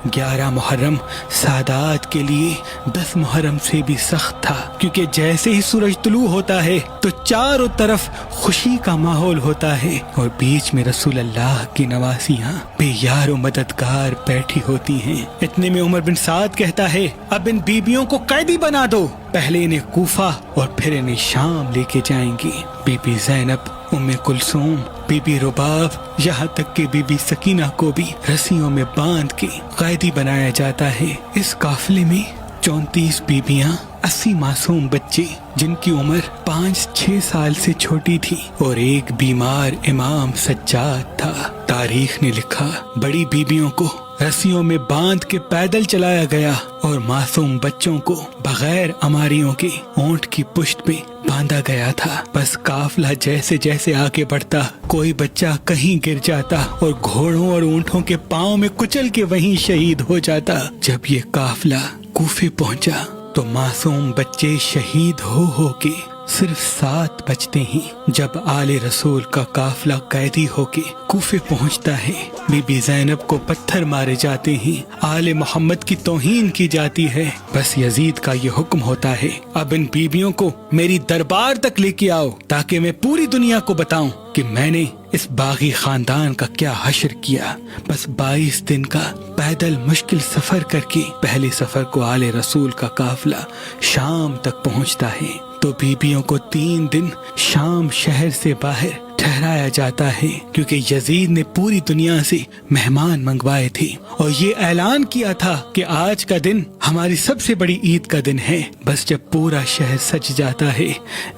11 محرم سادات کے لیے 10 محرم سے بھی سخت تھا، کیونکہ جیسے ہی سورج طلوع ہوتا ہے تو چاروں طرف خوشی کا ماحول ہوتا ہے اور بیچ میں رسول اللہ کی نواسیاں بے یار و مددگار بیٹھی ہوتی ہیں۔ اتنے میں عمر بن سعد کہتا ہے، اب ان بیبیوں کو قیدی بنا دو، پہلے انہیں کوفہ اور پھر انہیں شام لے کے جائیں گی۔ بی بی زینب، ام کلثوم، بی بی رباب، یہاں تک کہ بی بی سکینہ کو بھی رسیوں میں باندھ کے قیدی بنایا جاتا ہے۔ اس قافلے میں 34 بیبیاں، 80 معصوم بچے جن کی عمر 5-6 سال سے چھوٹی تھی، اور ایک بیمار امام سجاد تھا۔ تاریخ نے لکھا، بڑی بیبیوں کو رسیوں میں باندھ کے پیدل چلایا گیا اور معصوم بچوں کو بغیر اماریوں کے اونٹ کی پشت پہ باندھا گیا تھا۔ بس قافلہ جیسے جیسے آگے بڑھتا، کوئی بچہ کہیں گر جاتا اور گھوڑوں اور اونٹوں کے پاؤں میں کچل کے وہیں شہید ہو جاتا۔ جب یہ قافلہ کوفے پہنچا تو معصوم بچے شہید ہو کے صرف 7 بچتے ہیں۔ جب آل رسول کا قافلہ قیدی ہو کے کوفے پہنچتا ہے، بی بی زینب کو پتھر مارے جاتے ہیں، آل محمد کی توہین کی جاتی ہے۔ بس یزید کا یہ حکم ہوتا ہے، اب ان بیبیوں کو میری دربار تک لے کے آؤ تاکہ میں پوری دنیا کو بتاؤں کہ میں نے اس باغی خاندان کا کیا حشر کیا۔ بس 22 دن کا پیدل مشکل سفر کر کے پہلے سفر کو آل رسول کا قافلہ شام تک پہنچتا ہے، تو بیبیوں کو 3 دن شام شہر سے باہر ٹھہرایا جاتا ہے، کیونکہ یزید نے پوری دنیا سے مہمان منگوائے تھے اور یہ اعلان کیا تھا کہ آج کا دن ہماری سب سے بڑی عید کا دن ہے۔ بس جب پورا شہر سج جاتا ہے،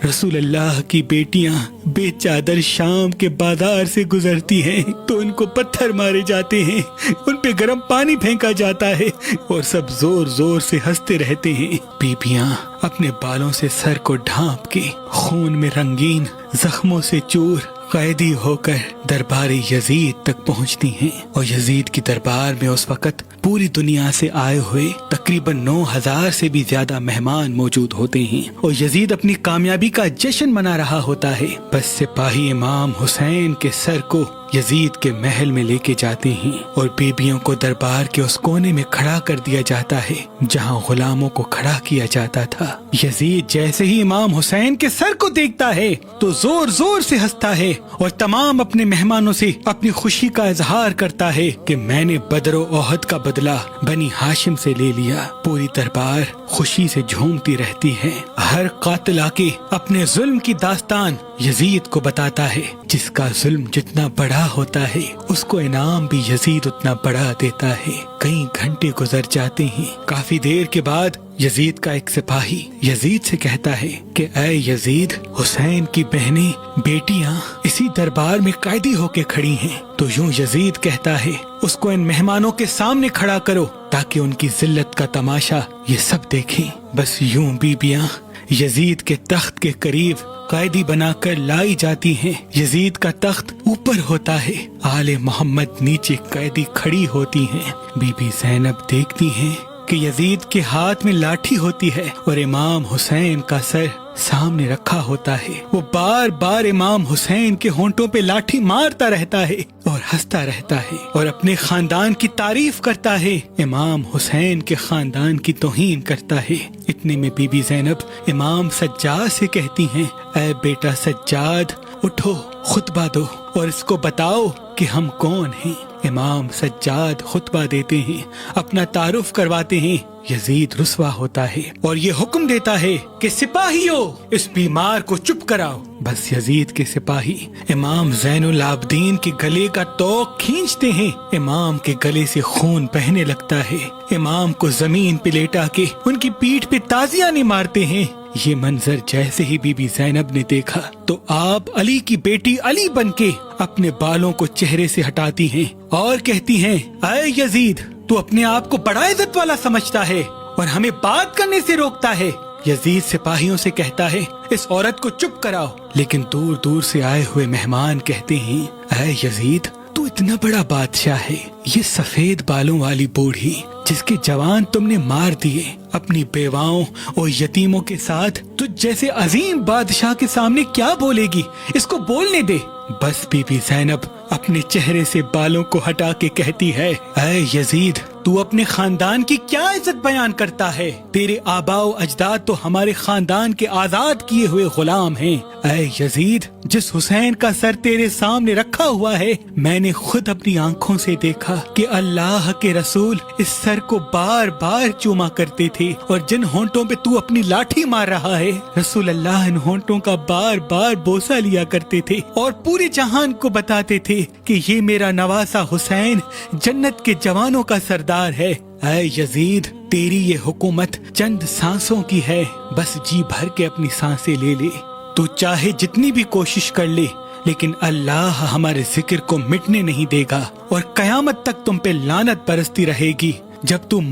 رسول اللہ کی بیٹیاں بے چادر شام کے بازار سے گزرتی ہیں تو ان کو پتھر مارے جاتے ہیں، ان پہ گرم پانی پھینکا جاتا ہے اور سب زور زور سے ہنستے رہتے ہیں۔ بیبیاں اپنے بالوں سے سر کو ڈھانپ کے خون میں رنگین زخموں سے چور قیدی ہو کر دربار یزید تک پہنچتی ہیں، اور یزید کی دربار میں اس وقت پوری دنیا سے آئے ہوئے تقریباً 9000 سے بھی زیادہ مہمان موجود ہوتے ہیں، اور یزید اپنی کامیابی کا جشن منا رہا ہوتا ہے۔ بس سپاہی امام حسین کے سر کو یزید کے محل میں لے کے جاتے ہیں اور بیبیوں کو دربار کے اس کونے میں کھڑا کر دیا جاتا ہے جہاں غلاموں کو کھڑا کیا جاتا تھا۔ یزید جیسے ہی امام حسین کے سر کو دیکھتا ہے تو زور زور سے ہنستا ہے اور تمام اپنے مہمانوں سے اپنی خوشی کا اظہار کرتا ہے کہ میں نے بدر و احد کا بدلہ بنی ہاشم سے لے لیا۔ پوری دربار خوشی سے جھومتی رہتی ہے۔ ہر قاتل آ کے اپنے ظلم کی داستان یزید کو بتاتا ہے، جس کا ظلم جتنا بڑا ہوتا ہے اس کو انعام بھی یزید اتنا بڑا دیتا ہے۔ کئی گھنٹے گزر جاتے ہیں۔ کافی دیر کے بعد یزید کا ایک سپاہی یزید سے کہتا ہے کہ اے یزید، حسین کی بہنیں بیٹیاں اسی دربار میں قیدی ہو کے کھڑی ہیں۔ تو یوں یزید کہتا ہے، اس کو ان مہمانوں کے سامنے کھڑا کرو تاکہ ان کی ذلت کا تماشا یہ سب دیکھیں۔ بس یوں بیبیاں یزید کے تخت کے قریب قیدی بنا کر لائی جاتی ہیں۔ یزید کا تخت اوپر ہوتا ہے، آل محمد نیچے قیدی کھڑی ہوتی ہیں۔ بی بی زینب دیکھتی ہیں کہ یزید کے ہاتھ میں لاٹھی ہوتی ہے اور امام حسین کا سر سامنے رکھا ہوتا ہے۔ وہ بار بار امام حسین کے ہونٹوں پہ لاٹھی مارتا رہتا ہے اور ہنستا رہتا ہے اور اپنے خاندان کی تعریف کرتا ہے، امام حسین کے خاندان کی توہین کرتا ہے۔ اتنے میں بی بی زینب امام سجاد سے کہتی ہیں، اے بیٹا سجاد، اٹھو، خطبہ دو اور اس کو بتاؤ کہ ہم کون ہیں۔ امام سجاد خطبہ دیتے ہیں، اپنا تعارف کرواتے ہیں۔ یزید رسوا ہوتا ہے اور یہ حکم دیتا ہے کہ سپاہیوں، اس بیمار کو چپ کراؤ۔ بس یزید کے سپاہی امام زین العابدین کے گلے کا توق کھینچتے ہیں، امام کے گلے سے خون بہنے لگتا ہے۔ امام کو زمین پہ لیٹا کے ان کی پیٹھ پہ تازیاں مارتے ہیں۔ یہ منظر جیسے ہی بی بی زینب نے دیکھا تو آپ علی کی بیٹی علی بن کے اپنے بالوں کو چہرے سے ہٹاتی ہیں اور کہتی ہیں، اے یزید، تو اپنے آپ کو بڑا عزت والا سمجھتا ہے اور ہمیں بات کرنے سے روکتا ہے۔ یزید سپاہیوں سے کہتا ہے، اس عورت کو چپ کراؤ، لیکن دور دور سے آئے ہوئے مہمان کہتے ہیں، اے یزید، تو اتنا بڑا بادشاہ ہے، یہ سفید بالوں والی بوڑھی جس کے جوان تم نے مار دیے، اپنی بیواؤں اور یتیموں کے ساتھ تجھ جیسے عظیم بادشاہ کے سامنے کیا بولے گی؟ اس کو بولنے دے۔ بس بی بی زینب اپنے چہرے سے بالوں کو ہٹا کے کہتی ہے، اے یزید، تو اپنے خاندان کی کیا عزت بیان کرتا ہے؟ تیرے آباء و اجداد تو ہمارے خاندان کے آزاد کیے ہوئے غلام ہیں۔ اے یزید، جس حسین کا سر تیرے سامنے رکھا ہوا ہے، میں نے خود اپنی آنکھوں سے دیکھا کہ اللہ کے رسول اس سر کو بار بار چوما کرتے تھے، اور جن ہونٹوں پہ تو اپنی لاٹھی مار رہا ہے، رسول اللہ ان ہونٹوں کا بار بار بوسہ لیا کرتے تھے اور پورے جہان کو بتاتے تھے کہ یہ میرا نواسا حسین جنت کے جوانوں کا سردار ہے۔ اے یزید، تیری یہ حکومت چند سانسوں کی ہے، بس جی بھر کے اپنی سانسیں لے لے۔ تو چاہے جتنی بھی کوشش کر لے، لیکن اللہ ہمارے ذکر کو مٹنے نہیں دے گا، اور قیامت تک تم پہ لعنت برستی رہے گی۔ جب تم